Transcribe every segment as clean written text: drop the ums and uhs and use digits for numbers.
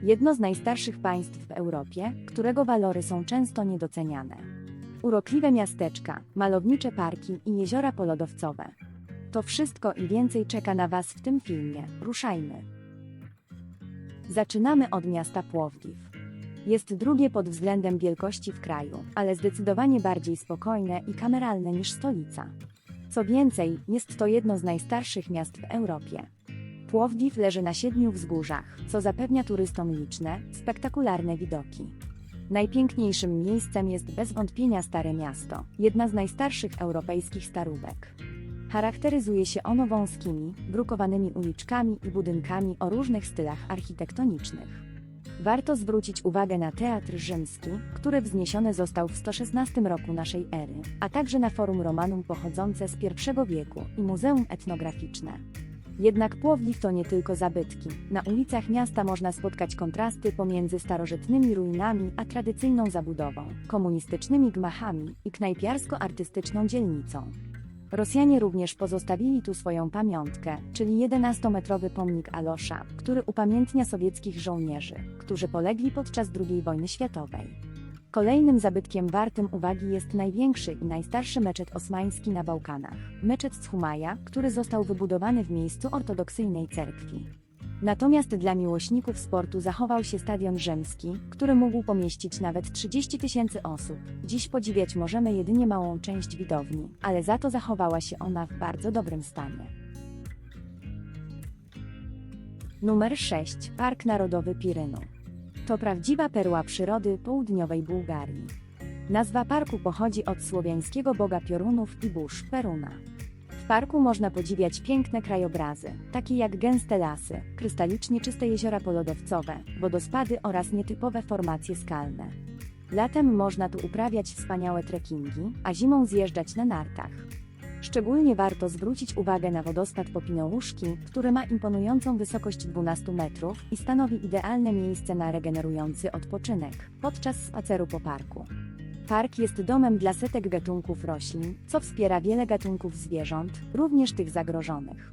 Jedno z najstarszych państw w Europie, którego walory są często niedoceniane. Urokliwe miasteczka, malownicze parki i jeziora polodowcowe. To wszystko i więcej czeka na Was w tym filmie. Ruszajmy! Zaczynamy od miasta Płowdiw. Jest drugie pod względem wielkości w kraju, ale zdecydowanie bardziej spokojne i kameralne niż stolica. Co więcej, jest to jedno z najstarszych miast w Europie. Płowdiw leży na 7 wzgórzach, co zapewnia turystom liczne, spektakularne widoki. Najpiękniejszym miejscem jest bez wątpienia Stare Miasto, jedna z najstarszych europejskich starówek. Charakteryzuje się ono wąskimi, brukowanymi uliczkami i budynkami o różnych stylach architektonicznych. Warto zwrócić uwagę na Teatr Rzymski, który wzniesiony został w 116 roku naszej ery, a także na Forum Romanum pochodzące z I wieku i Muzeum Etnograficzne. Jednak Płowdiw to nie tylko zabytki. Na ulicach miasta można spotkać kontrasty pomiędzy starożytnymi ruinami a tradycyjną zabudową, komunistycznymi gmachami i knajpiarsko-artystyczną dzielnicą. Rosjanie również pozostawili tu swoją pamiątkę, czyli 11-metrowy pomnik Alosza, który upamiętnia sowieckich żołnierzy, którzy polegli podczas II wojny światowej. Kolejnym zabytkiem wartym uwagi jest największy i najstarszy meczet osmański na Bałkanach, meczet z Humaja, który został wybudowany w miejscu ortodoksyjnej cerkwi. Natomiast dla miłośników sportu zachował się Stadion Rzymski, który mógł pomieścić nawet 30 000 osób. Dziś podziwiać możemy jedynie małą część widowni, ale za to zachowała się ona w bardzo dobrym stanie. Numer 6. Park Narodowy Pirynu. To prawdziwa perła przyrody południowej Bułgarii. Nazwa parku pochodzi od słowiańskiego boga piorunów i burz Peruna. W parku można podziwiać piękne krajobrazy, takie jak gęste lasy, krystalicznie czyste jeziora polodowcowe, wodospady oraz nietypowe formacje skalne. Latem można tu uprawiać wspaniałe trekkingi, a zimą zjeżdżać na nartach. Szczególnie warto zwrócić uwagę na wodospad Popinołuszki, który ma imponującą wysokość 12 metrów i stanowi idealne miejsce na regenerujący odpoczynek podczas spaceru po parku. Park jest domem dla setek gatunków roślin, co wspiera wiele gatunków zwierząt, również tych zagrożonych.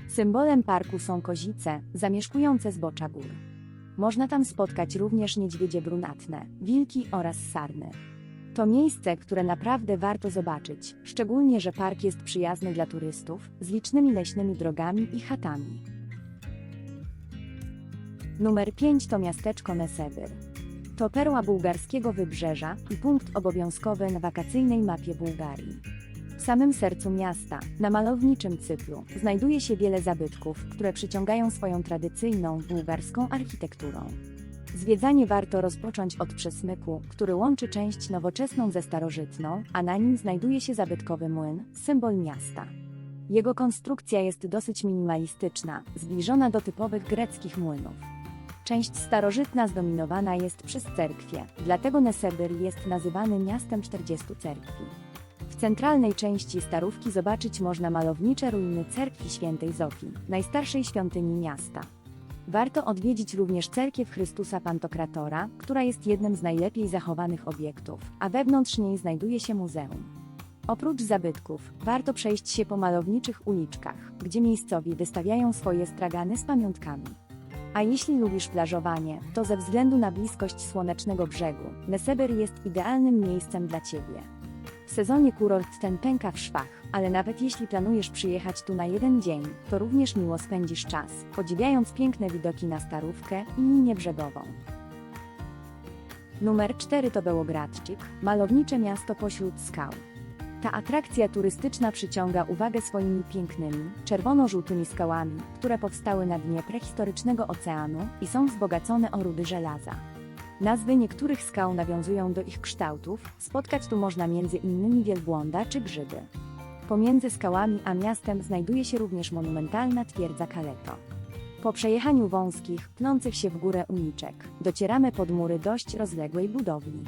Symbolem parku są kozice, zamieszkujące zbocza gór. Można tam spotkać również niedźwiedzie brunatne, wilki oraz sarny. To miejsce, które naprawdę warto zobaczyć, szczególnie że park jest przyjazny dla turystów, z licznymi leśnymi drogami i chatami. Numer 5 to miasteczko Nesebyr. To perła bułgarskiego wybrzeża i punkt obowiązkowy na wakacyjnej mapie Bułgarii. W samym sercu miasta, na malowniczym cyplu, znajduje się wiele zabytków, które przyciągają swoją tradycyjną, bułgarską architekturą. Zwiedzanie warto rozpocząć od przesmyku, który łączy część nowoczesną ze starożytną, a na nim znajduje się zabytkowy młyn, symbol miasta. Jego konstrukcja jest dosyć minimalistyczna, zbliżona do typowych greckich młynów. Część starożytna zdominowana jest przez cerkwie, dlatego Nesebyr jest nazywany miastem 40 cerkwi. W centralnej części starówki zobaczyć można malownicze ruiny cerkwi świętej Zofii, najstarszej świątyni miasta. Warto odwiedzić również cerkiew Chrystusa Pantokratora, która jest jednym z najlepiej zachowanych obiektów, a wewnątrz niej znajduje się muzeum. Oprócz zabytków, warto przejść się po malowniczych uliczkach, gdzie miejscowi wystawiają swoje stragany z pamiątkami. A jeśli lubisz plażowanie, to ze względu na bliskość słonecznego brzegu, Nesebyr jest idealnym miejscem dla Ciebie. W sezonie kurort ten pęka w szwach, ale nawet jeśli planujesz przyjechać tu na jeden dzień, to również miło spędzisz czas, podziwiając piękne widoki na Starówkę i linię brzegową. Numer 4 to Bełogradczyk, malownicze miasto pośród skał. Ta atrakcja turystyczna przyciąga uwagę swoimi pięknymi, czerwono-żółtymi skałami, które powstały na dnie prehistorycznego oceanu i są wzbogacone o rudy żelaza. Nazwy niektórych skał nawiązują do ich kształtów, spotkać tu można m.in. wielbłąda czy grzyby. Pomiędzy skałami a miastem znajduje się również monumentalna twierdza Kaleto. Po przejechaniu wąskich, pnących się w górę uliczek, docieramy pod mury dość rozległej budowli.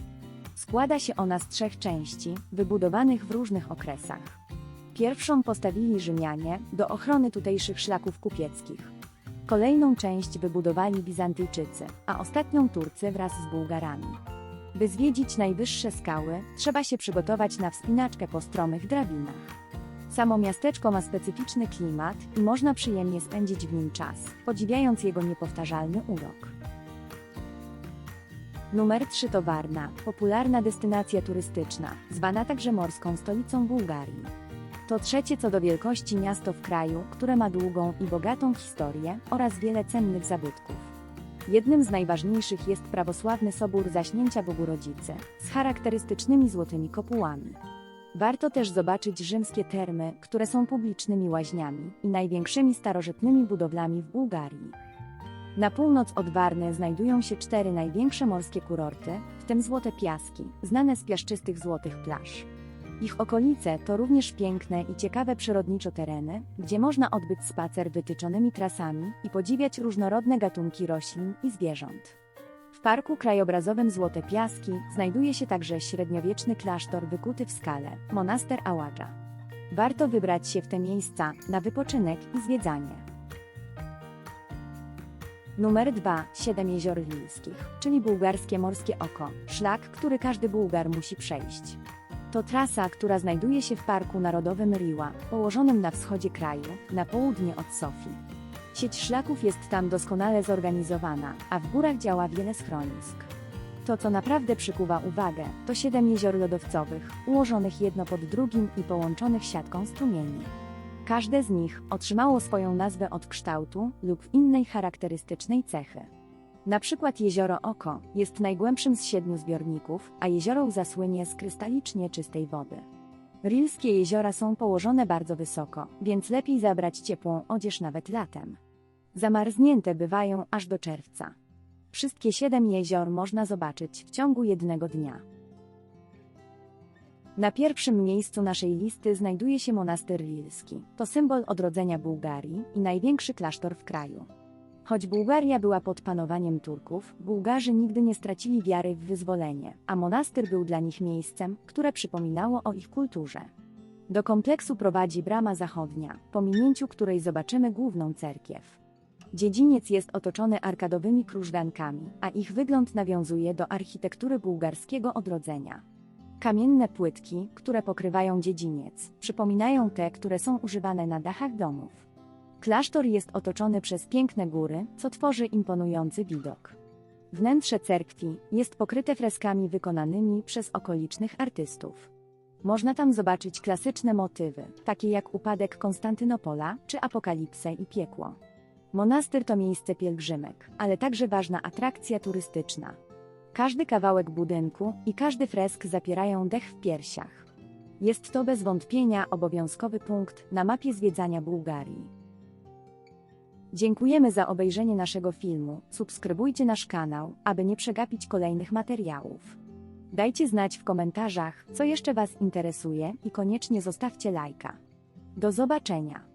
Składa się ona z 3 części, wybudowanych w różnych okresach. Pierwszą postawili Rzymianie do ochrony tutejszych szlaków kupieckich. Kolejną część wybudowali Bizantyjczycy, a ostatnią Turcy wraz z Bułgarami. By zwiedzić najwyższe skały, trzeba się przygotować na wspinaczkę po stromych drabinach. Samo miasteczko ma specyficzny klimat i można przyjemnie spędzić w nim czas, podziwiając jego niepowtarzalny urok. Numer 3 to Varna, popularna destynacja turystyczna, zwana także morską stolicą Bułgarii. To trzecie co do wielkości miasto w kraju, które ma długą i bogatą historię oraz wiele cennych zabytków. Jednym z najważniejszych jest prawosławny Sobór Zaśnięcia Bogu Rodzicy, z charakterystycznymi złotymi kopułami. Warto też zobaczyć rzymskie termy, które są publicznymi łaźniami i największymi starożytnymi budowlami w Bułgarii. Na północ od Warny znajdują się 4 największe morskie kurorty, w tym Złote Piaski, znane z piaszczystych złotych plaż. Ich okolice to również piękne i ciekawe przyrodniczo tereny, gdzie można odbyć spacer wytyczonymi trasami i podziwiać różnorodne gatunki roślin i zwierząt. W Parku Krajobrazowym Złote Piaski znajduje się także średniowieczny klasztor wykuty w skale, monaster Aładża. Warto wybrać się w te miejsca na wypoczynek i zwiedzanie. Numer 2. 7 jezior Rilskich, czyli bułgarskie morskie oko, szlak, który każdy Bułgar musi przejść. To trasa, która znajduje się w Parku Narodowym Riła, położonym na wschodzie kraju, na południe od Sofii. Sieć szlaków jest tam doskonale zorganizowana, a w górach działa wiele schronisk. To, co naprawdę przykuwa uwagę, to 7 jezior lodowcowych, ułożonych jedno pod drugim i połączonych siatką strumieni. Każde z nich otrzymało swoją nazwę od kształtu lub innej charakterystycznej cechy. Na przykład jezioro Oko jest najgłębszym z 7 zbiorników, a jezioro Łza słynie z krystalicznie czystej wody. Rilskie jeziora są położone bardzo wysoko, więc lepiej zabrać ciepłą odzież nawet latem. Zamarznięte bywają aż do czerwca. Wszystkie 7 jezior można zobaczyć w ciągu jednego dnia. Na pierwszym miejscu naszej listy znajduje się monaster Rilski. To symbol odrodzenia Bułgarii i największy klasztor w kraju. Choć Bułgaria była pod panowaniem Turków, Bułgarzy nigdy nie stracili wiary w wyzwolenie, a monastyr był dla nich miejscem, które przypominało o ich kulturze. Do kompleksu prowadzi brama zachodnia, po minięciu której zobaczymy główną cerkiew. Dziedziniec jest otoczony arkadowymi krużgankami, a ich wygląd nawiązuje do architektury bułgarskiego odrodzenia. Kamienne płytki, które pokrywają dziedziniec, przypominają te, które są używane na dachach domów. Klasztor jest otoczony przez piękne góry, co tworzy imponujący widok. Wnętrze cerkwi jest pokryte freskami wykonanymi przez okolicznych artystów. Można tam zobaczyć klasyczne motywy, takie jak upadek Konstantynopola czy apokalipsę i piekło. Monastyr to miejsce pielgrzymek, ale także ważna atrakcja turystyczna. Każdy kawałek budynku i każdy fresk zapierają dech w piersiach. Jest to bez wątpienia obowiązkowy punkt na mapie zwiedzania Bułgarii. Dziękujemy za obejrzenie naszego filmu, subskrybujcie nasz kanał, aby nie przegapić kolejnych materiałów. Dajcie znać w komentarzach, co jeszcze Was interesuje i koniecznie zostawcie lajka. Do zobaczenia!